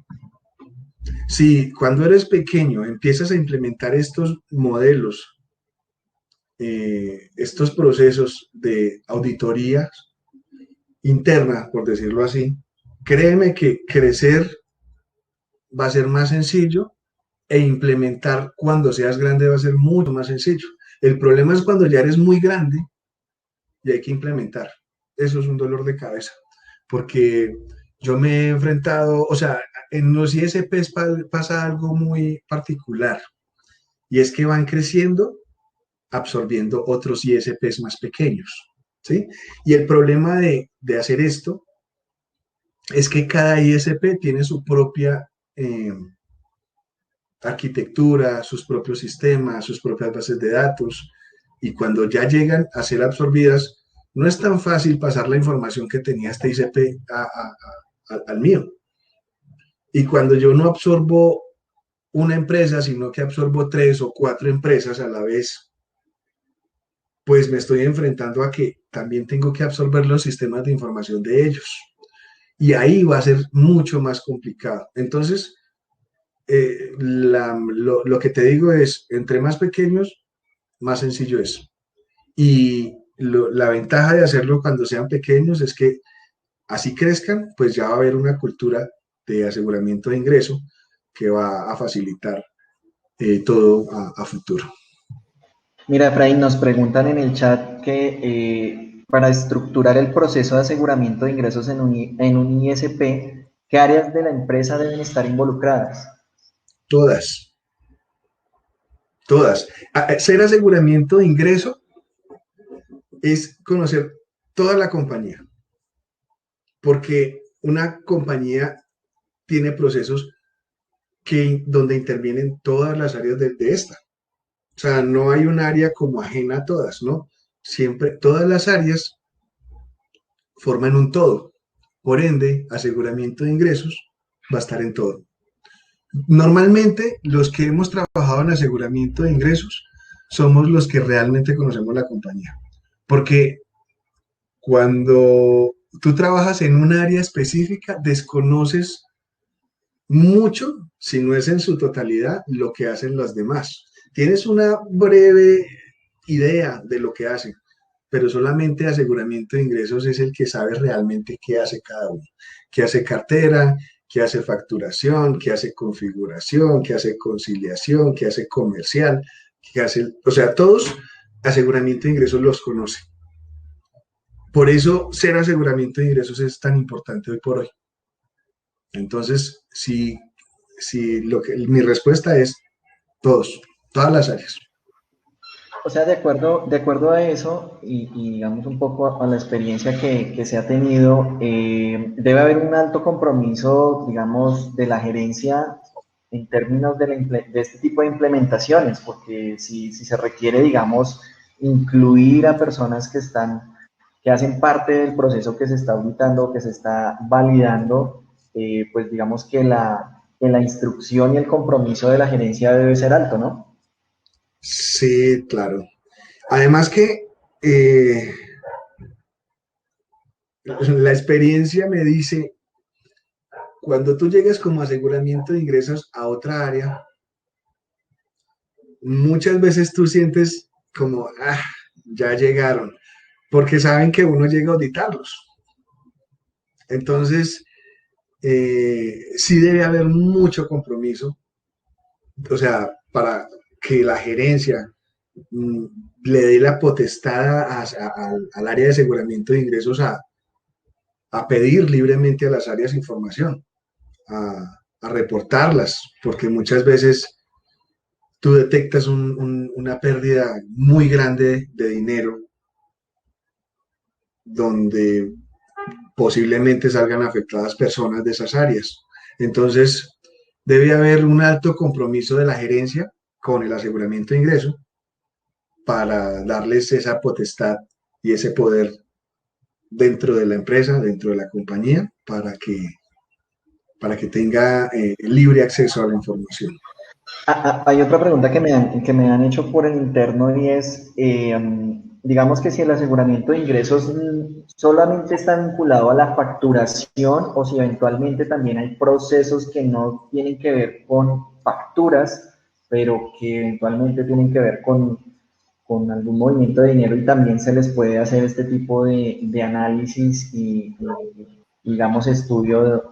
Si cuando eres pequeño empiezas a implementar estos modelos, estos procesos de auditoría interna, por decirlo así, créeme que crecer va a ser más sencillo e implementar cuando seas grande va a ser mucho más sencillo. El problema es cuando ya eres muy grande y hay que implementar. Eso es un dolor de cabeza, porque yo me he enfrentado, o sea, en los ISPs pasa algo muy particular, y es que van creciendo absorbiendo otros ISPs más pequeños, ¿sí? Y el problema de hacer esto es que cada ISP tiene su propia arquitectura, sus propios sistemas, sus propias bases de datos, y cuando ya llegan a ser absorbidas, no es tan fácil pasar la información que tenía este ICP al mío. Y cuando yo no absorbo una empresa, sino que absorbo 3 o 4 empresas a la vez, pues me estoy enfrentando a que también tengo que absorber los sistemas de información de ellos. Y ahí va a ser mucho más complicado. Entonces, lo que te digo es, entre más pequeños, más sencillo es. Y la ventaja de hacerlo cuando sean pequeños es que así crezcan, pues ya va a haber una cultura de aseguramiento de ingreso que va a facilitar todo a futuro. Mira, Efraín, nos preguntan en el chat que para estructurar el proceso de aseguramiento de ingresos en un ISP, ¿qué áreas de la empresa deben estar involucradas? Todas, todas. Ser aseguramiento de ingreso es conocer toda la compañía, porque una compañía tiene procesos donde intervienen todas las áreas de esta. O sea, no hay un área como ajena a todas, ¿no? Siempre, todas las áreas forman un todo. Por ende, aseguramiento de ingresos va a estar en todo. Normalmente, los que hemos trabajado en aseguramiento de ingresos somos los que realmente conocemos la compañía. Porque cuando tú trabajas en un área específica, desconoces mucho, si no es en su totalidad, lo que hacen los demás. Tienes una breve idea de lo que hacen, pero solamente aseguramiento de ingresos es el que sabe realmente qué hace cada uno. Qué hace cartera, qué hace facturación, qué hace configuración, qué hace conciliación, qué hace comercial, qué hace, o sea, todos aseguramiento de ingresos los conocen. Por eso ser aseguramiento de ingresos es tan importante hoy por hoy. Entonces, mi respuesta es todas las áreas. O sea, de acuerdo a eso y digamos un poco a la experiencia que se ha tenido, debe haber un alto compromiso, digamos, de la gerencia en términos de, de este tipo de implementaciones, porque si se requiere, digamos, incluir a personas que están, que hacen parte del proceso que se está auditando, que se está validando, pues digamos que la instrucción y el compromiso de la gerencia debe ser alto, ¿no? Sí, claro. Además que eh, la experiencia me dice, cuando tú llegas como aseguramiento de ingresos a otra área, muchas veces tú sientes como, ah, ya llegaron, porque saben que uno llega a auditarlos. Entonces, sí debe haber mucho compromiso, o sea, para que la gerencia mm, le dé la potestad al área de aseguramiento de ingresos a pedir libremente a las áreas información, a reportarlas, porque muchas veces tú detectas una pérdida muy grande de dinero donde posiblemente salgan afectadas personas de esas áreas. Entonces, debe haber un alto compromiso de la gerencia con el aseguramiento de ingreso para darles esa potestad y ese poder dentro de la empresa, dentro de la compañía, para que tenga libre acceso a la información. Hay otra pregunta que me han hecho por el interno y es, digamos que si el aseguramiento de ingresos solamente está vinculado a la facturación o si eventualmente también hay procesos que no tienen que ver con facturas, pero que eventualmente tienen que ver con algún movimiento de dinero y también se les puede hacer este tipo de análisis y, digamos, estudio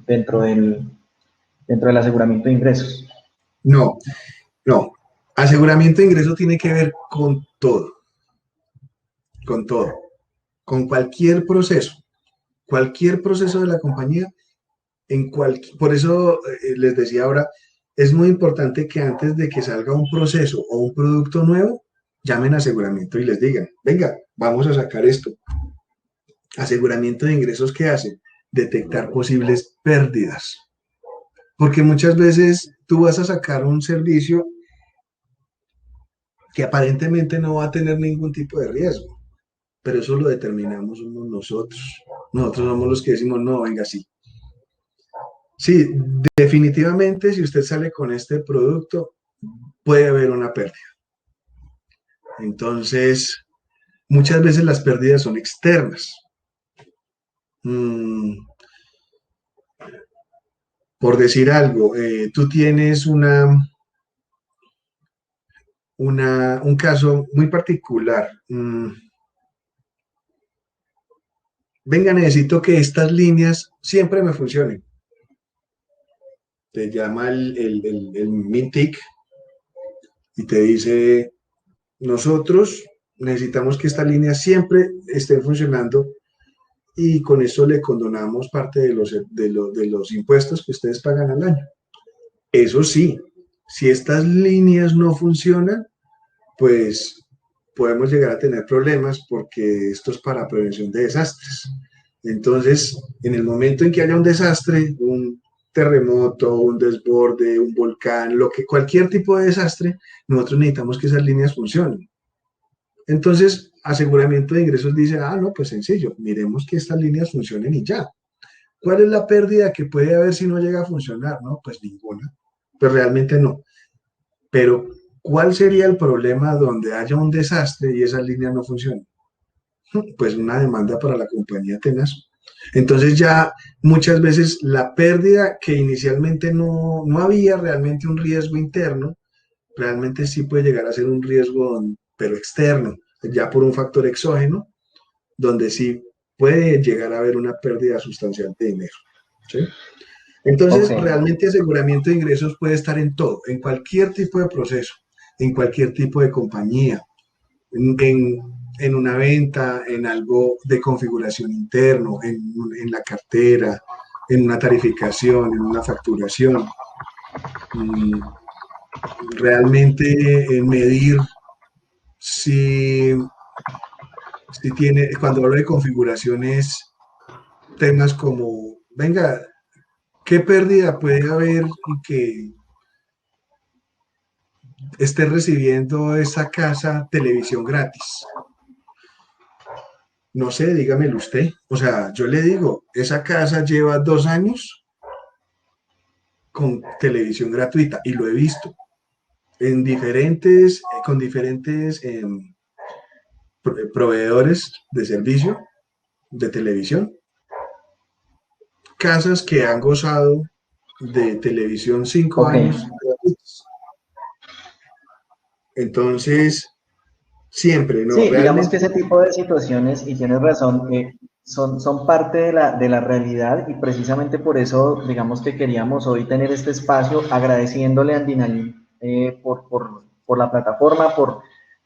dentro del aseguramiento de ingresos. No, no. Aseguramiento de ingreso tiene que ver con todo, con cualquier proceso de la compañía, por eso les decía ahora, es muy importante que antes de que salga un proceso o un producto nuevo, llamen a aseguramiento y les digan, venga, vamos a sacar esto. Aseguramiento de ingresos, ¿qué hace? Detectar posibles pérdidas. Porque muchas veces tú vas a sacar un servicio que aparentemente no va a tener ningún tipo de riesgo, pero eso lo determinamos somos nosotros. Nosotros somos los que decimos, no, venga, sí. Sí, definitivamente si usted sale con este producto, puede haber una pérdida. Entonces, muchas veces las pérdidas son externas. Mm, por decir algo, tú tienes un caso muy particular. Venga, necesito que estas líneas siempre me funcionen. Te llama el Mintic y te dice, nosotros necesitamos que estas líneas siempre estén funcionando y con eso le condonamos parte de los impuestos que ustedes pagan al año. Eso sí, si estas líneas no funcionan, pues podemos llegar a tener problemas porque esto es para prevención de desastres. Entonces, en el momento en que haya un desastre, un terremoto, un desborde, un volcán, cualquier tipo de desastre, nosotros necesitamos que esas líneas funcionen. Entonces, aseguramiento de ingresos dice, ah, no, pues sencillo, miremos que estas líneas funcionen y ya. ¿Cuál es la pérdida que puede haber si no llega a funcionar? No, pues ninguna. Pues realmente no. Pero, ¿cuál sería el problema donde haya un desastre y esas líneas no funcionen? Pues una demanda para la compañía tenaz. Entonces ya muchas veces la pérdida que inicialmente no había realmente un riesgo interno, realmente sí puede llegar a ser un riesgo, pero externo, ya por un factor exógeno, donde sí puede llegar a haber una pérdida sustancial de dinero. ¿Sí? Ok, Entonces, realmente aseguramiento de ingresos puede estar en todo, en cualquier tipo de proceso, en cualquier tipo de compañía, en, en una venta, en algo de configuración interno, en la cartera, en una tarificación, en una facturación. Realmente medir si, si tiene, cuando hablo de configuraciones, temas como, venga, ¿qué pérdida puede haber y que esté recibiendo esa casa televisión gratis? No sé, dígamelo usted. O sea, yo le digo, esa casa lleva 2 años con televisión gratuita y lo he visto en diferentes, con diferentes proveedores de servicio de televisión. Casas que han gozado de televisión 5 años Ok. gratuitos. Entonces, siempre, ¿no? Sí, digamos que Realmente, ese tipo de situaciones, y tienes razón, son parte de la realidad y precisamente por eso, digamos que queríamos hoy tener este espacio agradeciéndole a Andinalí por la plataforma,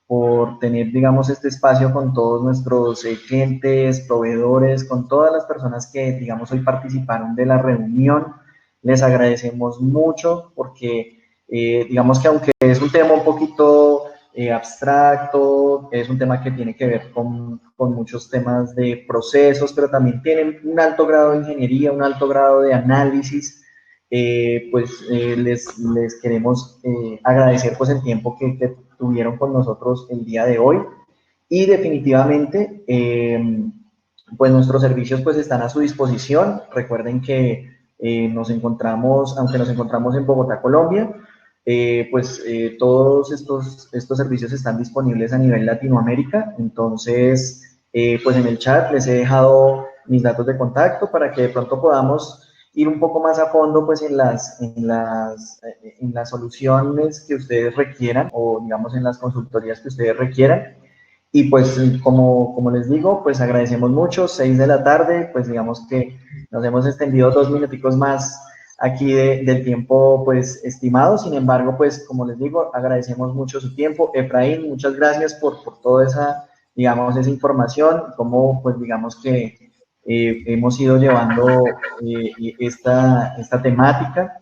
por tener, digamos, este espacio con todos nuestros clientes, proveedores, con todas las personas que, digamos, hoy participaron de la reunión. Les agradecemos mucho porque, digamos que aunque es un tema un poquito abstracto, es un tema que tiene que ver con muchos temas de procesos, pero también tienen un alto grado de ingeniería, un alto grado de análisis. Les queremos agradecer pues el tiempo que tuvieron con nosotros el día de hoy y definitivamente pues nuestros servicios pues están a su disposición. Recuerden que nos encontramos, aunque nos encontramos en Bogotá, Colombia, todos estos servicios están disponibles a nivel Latinoamérica. Entonces, pues en el chat les he dejado mis datos de contacto para que de pronto podamos ir un poco más a fondo pues en las soluciones que ustedes requieran o digamos en las consultorías que ustedes requieran. Y pues como les digo, pues agradecemos mucho, 6 de la tarde, pues digamos que nos hemos extendido 2 minuticos más aquí del tiempo pues estimado. Sin embargo, pues como les digo, agradecemos mucho su tiempo. Efraín, muchas gracias por toda esa, digamos, esa información, como pues digamos que hemos ido llevando esta temática.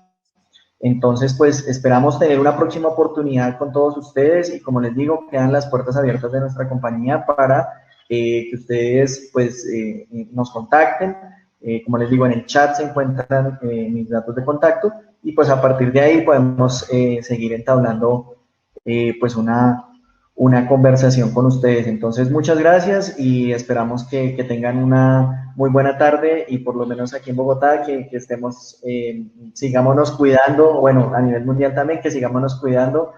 Entonces, pues esperamos tener una próxima oportunidad con todos ustedes y como les digo, quedan las puertas abiertas de nuestra compañía para que ustedes pues nos contacten. Como les digo, en el chat se encuentran mis datos de contacto y pues a partir de ahí podemos seguir entablando pues una conversación con ustedes. Entonces, muchas gracias y esperamos que tengan una muy buena tarde y por lo menos aquí en Bogotá, que estemos, sigámonos cuidando, bueno, a nivel mundial también, que sigámonos cuidando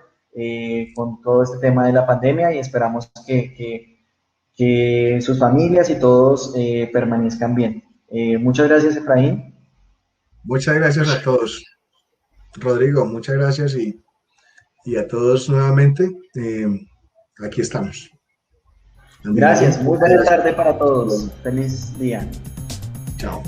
con todo este tema de la pandemia y esperamos que sus familias y todos permanezcan bien. Muchas gracias, Efraín. muchas gracias a todos. Rodrigo, muchas gracias y a todos nuevamente. Aquí estamos. Gracias, Andinalí, muy muchas buena gracias. tarde para Hasta luego. todos. Feliz día. Chao.